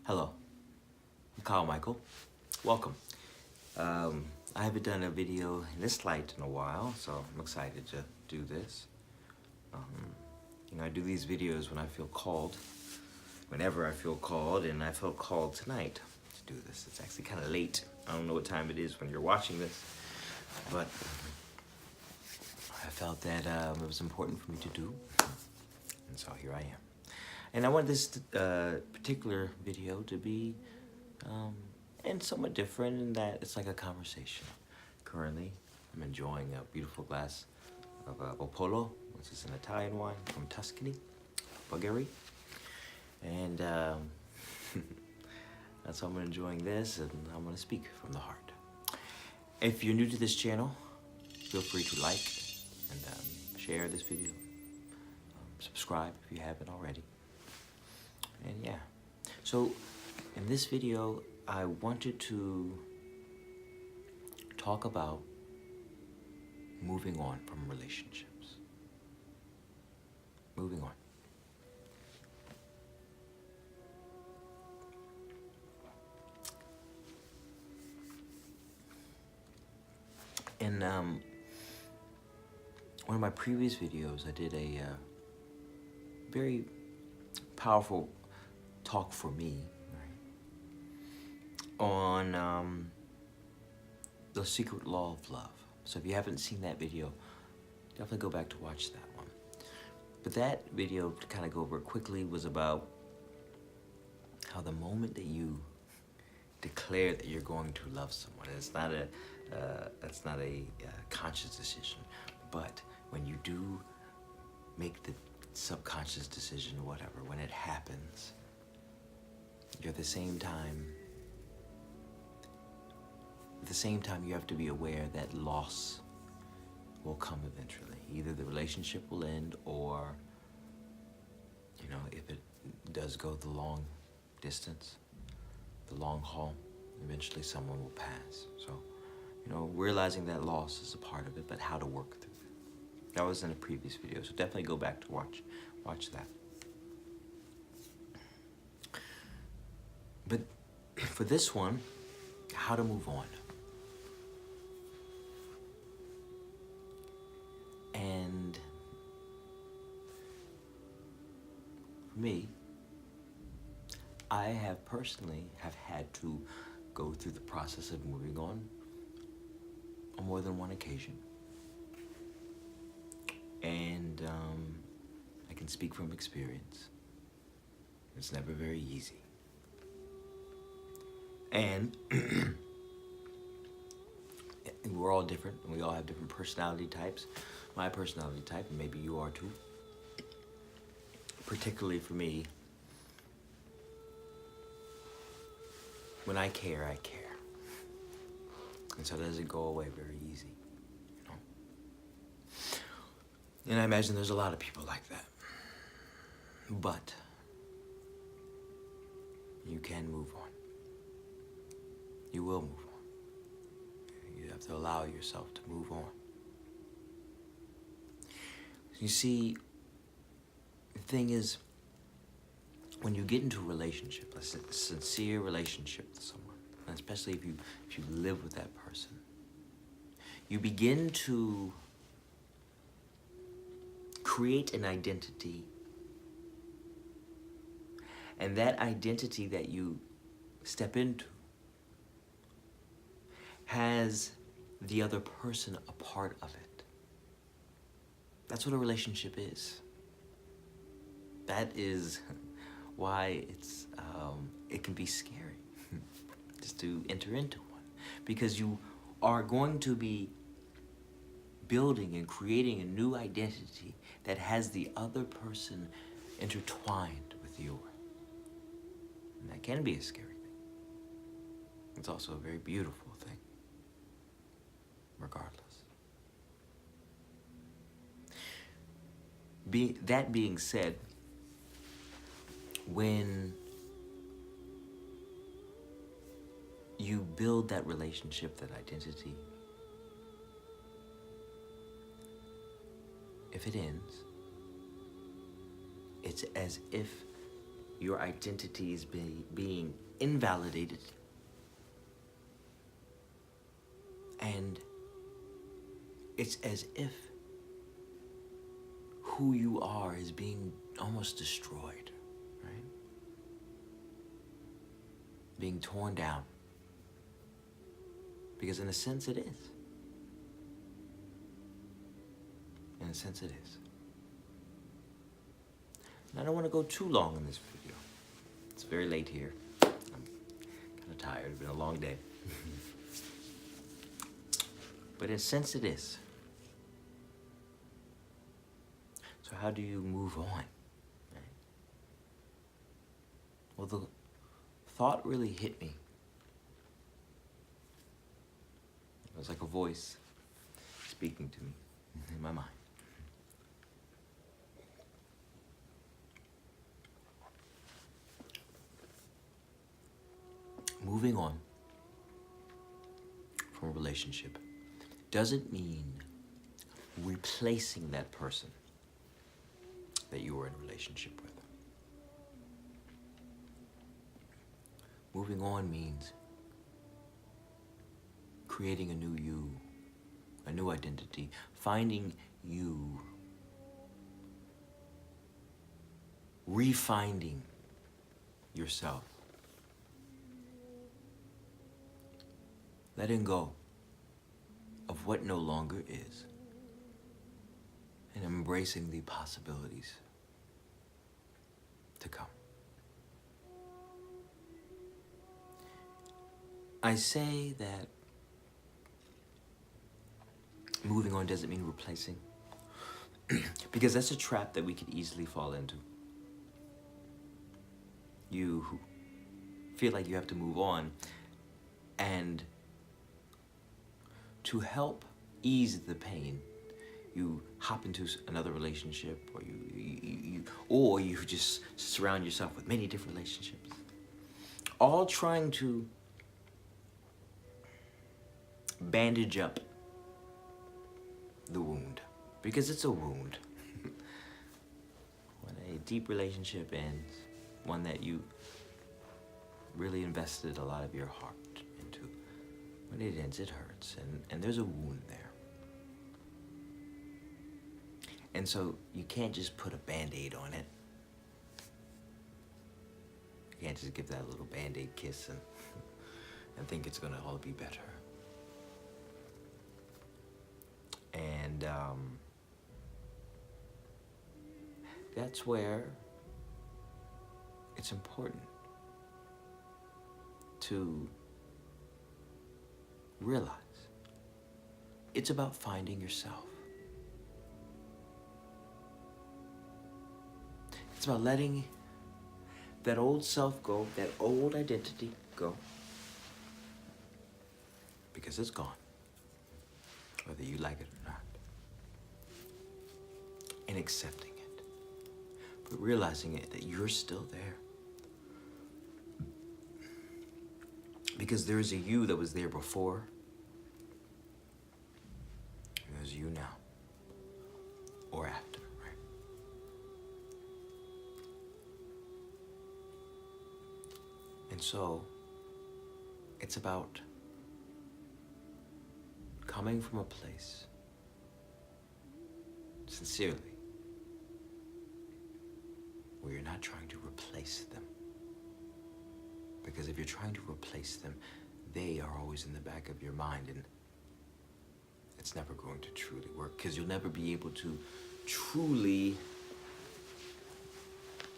Hello, I'm Kyle Michael. Welcome. I haven't done a video in this light in a while, so I'm excited to do this. I do these videos when I feel called, whenever I feel called, and I felt called tonight to do this. It's actually kind of late. I don't know what time it is when you're watching this, but I felt that it was important for me to do, and so here I am. And I want this particular video to be and somewhat different in that it's like a conversation. Currently, I'm enjoying a beautiful glass of Opolo, which is an Italian wine from Tuscany, Bulgaria. And that's how I'm enjoying this, and I'm going to speak from the heart. If you're new to this channel, feel free to like and share this video. Subscribe if you haven't already. And yeah, so in this video, I wanted to talk about moving on from relationships. Moving on. In one of my previous videos, I did a very powerful talk for me, right, on the secret law of love. So if you haven't seen that video, definitely go back to watch that one. But that video, to kind of go over it quickly, was about how the moment that you declare that you're going to love someone, it's not a conscious decision, but when you do make the subconscious decision or whatever, when it happens, you're at the same time you have to be aware that loss will come eventually. Either the relationship will end, or if it does go the long distance, the long haul, eventually someone will pass. So realizing that loss is a part of it, but how to work through it. That was in a previous video, so definitely go back to watch that. But for this one, how to move on. And for me, I have personally had to go through the process of moving on more than one occasion. And I can speak from experience. It's never very easy. And we're all different, and we all have different personality types. My personality type, and maybe you are too. Particularly for me, when I care, I care. And so it doesn't go away very easy, And I imagine there's a lot of people like that. But you can move on. You will move on. You have to allow yourself to move on. You see, the thing is, when you get into a relationship, a sincere relationship with someone, and especially if you live with that person, you begin to create an identity. And that identity that you step into has the other person a part of it. That's what a relationship is. That is why it can be scary just to enter into one, because you are going to be building and creating a new identity that has the other person intertwined with yours. And that can be a scary thing. It's also a very beautiful thing, regardless. That being said, when you build that relationship, that identity, if it ends, it's as if your identity is being invalidated, and it's as if who you are is being almost destroyed, right? Being torn down. Because in a sense it is. In a sense it is. And I don't want to go too long in this video. It's very late here. I'm kind of tired. It's been a long day. But in a sense it is. So how do you move on? Right? Well, the thought really hit me. It was like a voice speaking to me in my mind. Moving on from a relationship doesn't mean replacing that person that you were in a relationship with. Moving on means creating a new you, a new identity, finding you, refinding yourself, letting go of what no longer is, and embracing the possibilities to come. I say that moving on doesn't mean replacing, because that's a trap that we could easily fall into. You feel like you have to move on, and to help ease the pain, you hop into another relationship, or you just surround yourself with many different relationships, all trying to bandage up the wound, because it's a wound. When a deep relationship ends, one that you really invested a lot of your heart into, when it ends, it hurts, and there's a wound there. And so you can't just put a Band-Aid on it. You can't just give that little Band-Aid kiss and think it's gonna all be better. And that's where it's important to realize it's about finding yourself. It's about letting that old self go, that old identity go, because it's gone, whether you like it or not, and accepting it, but realizing it that you're still there, because there's a you that was there before, and there's you now, or after. And so, it's about coming from a place, sincerely, where you're not trying to replace them. Because if you're trying to replace them, they are always in the back of your mind, and it's never going to truly work, because you'll never be able to truly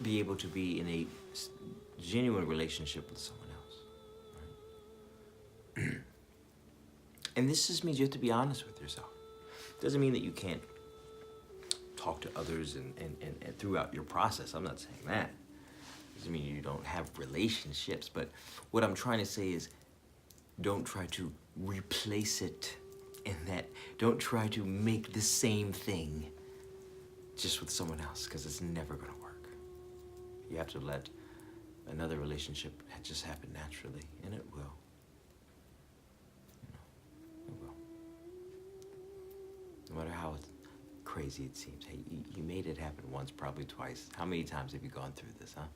be able to be in a genuine relationship with someone else, right? And this just means you have to be honest with yourself. Doesn't mean that you can't talk to others and throughout your process. I'm not saying that. Doesn't mean you don't have relationships, but what I'm trying to say is don't try to replace it in that. Don't try to make the same thing just with someone else, because it's never gonna work. You have to let another relationship just happen naturally, and it will. It will. No matter how crazy it seems. Hey, you made it happen once, probably twice. How many times have you gone through this, huh?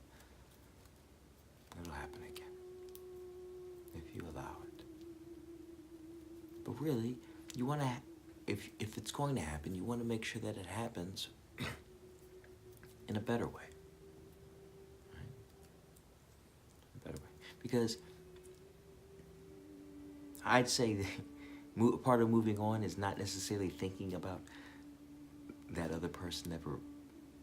happen again if you allow it. But really, you want to, if it's going to happen, you want to make sure that it happens in a better way. Right? A better way. Because I'd say that part of moving on is not necessarily thinking about that other person never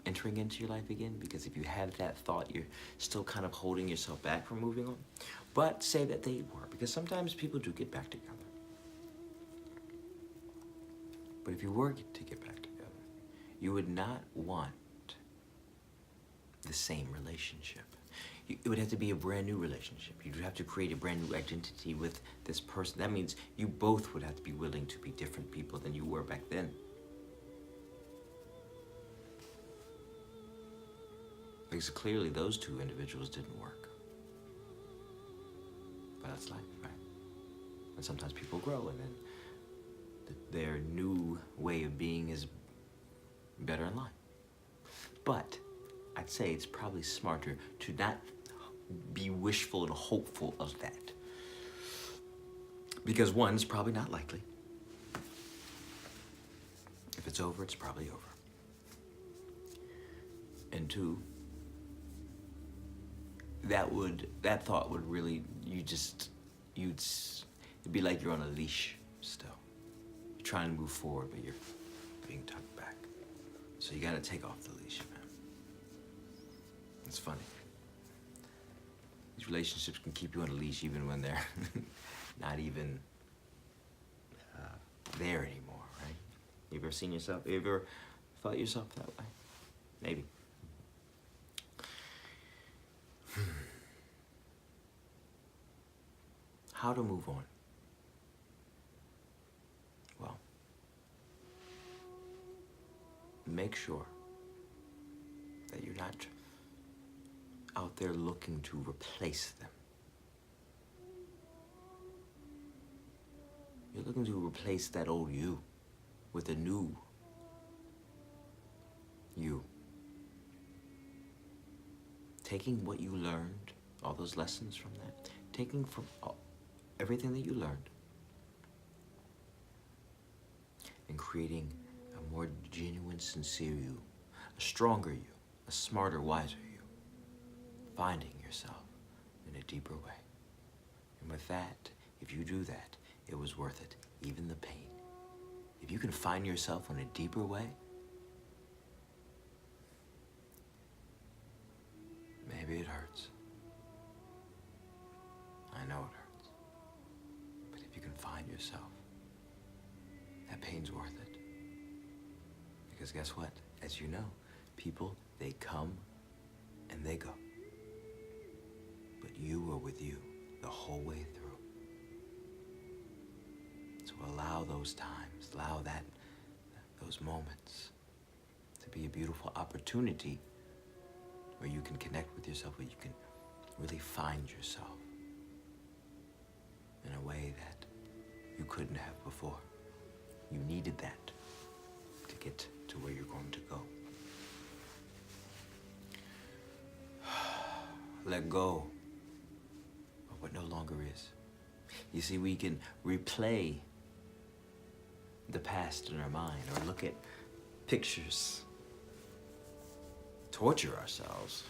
entering into your life again, because if you have that thought, you're still kind of holding yourself back from moving on. But say that they were, because sometimes people do get back together. But if you were to get back together, you would not want the same relationship. It would have to be a brand new relationship. You'd have to create a brand new identity with this person. That means you both would have to be willing to be different people than you were back then. Because clearly those two individuals didn't work. But that's life, right? And sometimes people grow, and then their new way of being is better in line. But I'd say it's probably smarter to not be wishful and hopeful of that. Because one, it's probably not likely. If it's over, it's probably over. And two, that thought would really, it'd be like you're on a leash still. You're trying to move forward, but you're being tugged back. So you gotta take off the leash, man. It's funny. These relationships can keep you on a leash even when they're not even there anymore, right? You ever seen yourself? You ever felt yourself that way? Maybe. How to move on? Well, make sure that you're not out there looking to replace them. You're looking to replace that old you with a new you. Taking what you learned, all those lessons from that, taking from everything that you learned, and creating a more genuine, sincere you, a stronger you, a smarter, wiser you, finding yourself in a deeper way. And with that, if you do that, it was worth it, even the pain. If you can find yourself in a deeper way, maybe it hurts. I know it hurts. But if you can find yourself, that pain's worth it. Because guess what? As you know, people, they come and they go. But you are with you the whole way through. So allow those times, allow those moments to be a beautiful opportunity where you can connect with yourself, where you can really find yourself in a way that you couldn't have before. You needed that to get to where you're going to go. Let go of what no longer is. You see, we can replay the past in our mind, or look at pictures, torture ourselves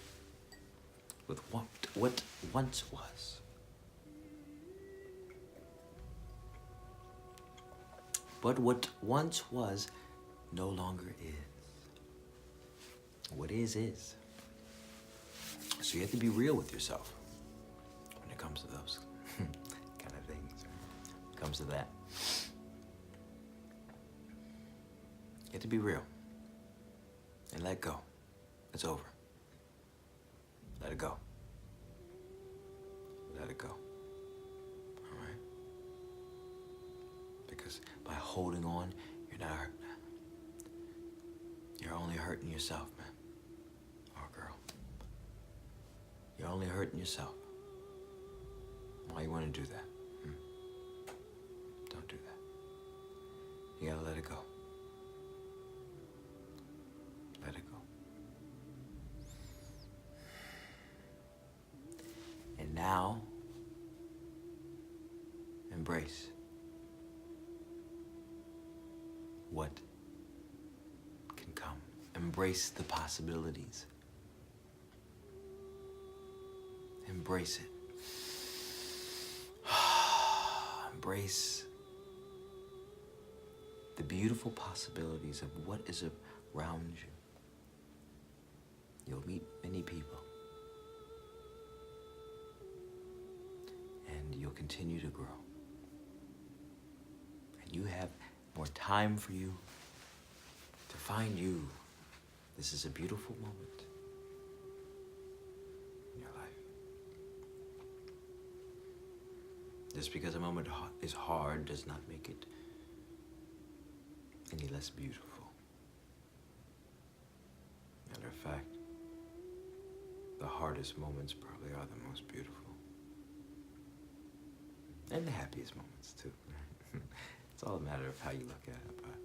with what once was. But what once was no longer is. What is. So you have to be real with yourself when it comes to those kind of things. When it comes to that, you have to be real and let go. It's over. Let it go. Let it go. All right? Because by holding on, you're not hurting. You're only hurting yourself, man. Or girl. You're only hurting yourself. Why you want to do that? Don't do that. You gotta let it go. Let it go. And embrace what can come. Embrace the possibilities. Embrace it. Embrace the beautiful possibilities of what is around you. You'll meet many people. And you'll continue to grow. And you have more time for you to find you. This is a beautiful moment in your life. Just because a moment is hard does not make it any less beautiful. Matter of fact, the hardest moments probably are the most beautiful. And the happiest moments too. It's all a matter of how you look at it, but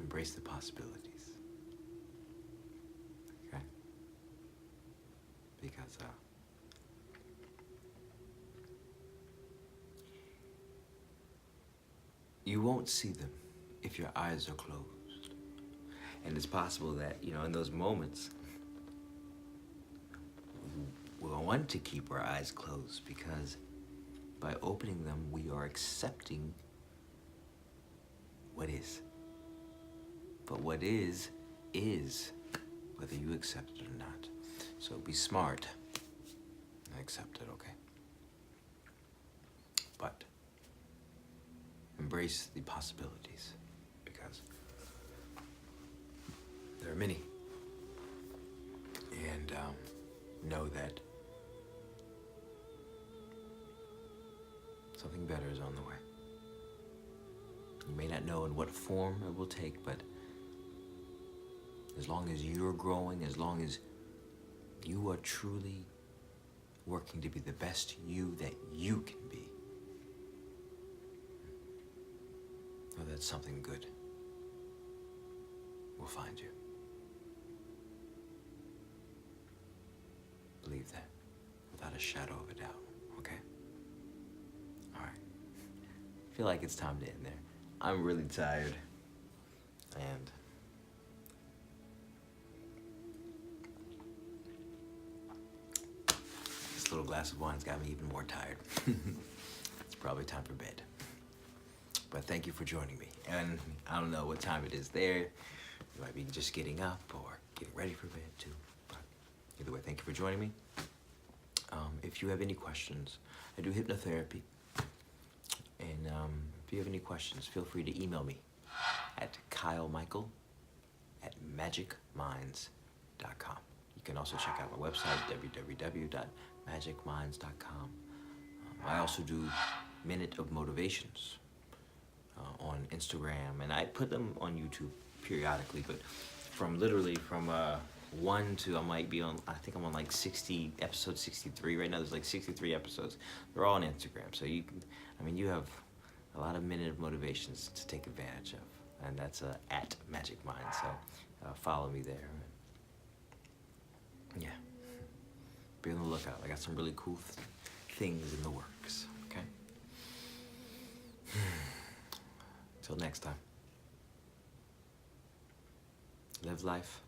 embrace the possibilities. Okay? Because you won't see them if your eyes are closed. And it's possible that, in those moments, we'll want to keep our eyes closed because by opening them, we are accepting what is. But what is, whether you accept it or not. So be smart and accept it, okay? But embrace the possibilities because there are many. And know that something better is on the way. You may not know in what form it will take, but as long as you're growing, as long as you are truly working to be the best you that you can be, know that something good will find you. Believe that without a shadow of a doubt, okay? All right. I feel like it's time to end there. I'm really tired, and this little glass of wine's got me even more tired. It's probably time for bed. But thank you for joining me. And I don't know what time it is there. You might be just getting up or getting ready for bed too. But either way, thank you for joining me. If you have any questions, I do hypnotherapy. And if you have any questions, feel free to email me at kylemichael@magicminds.com. You can also check out my website, www.magicminds.com. I also do Minute of Motivations on Instagram, and I put them on YouTube periodically, but from 1 to, I think I'm on like episode 63 right now. There's like 63 episodes. They're all on Instagram, so you have a lot of Minute of Motivations to take advantage of, and that's at Magic Mind, so follow me there. Yeah, be on the lookout. I got some really cool things in the works, okay? Till next time, live life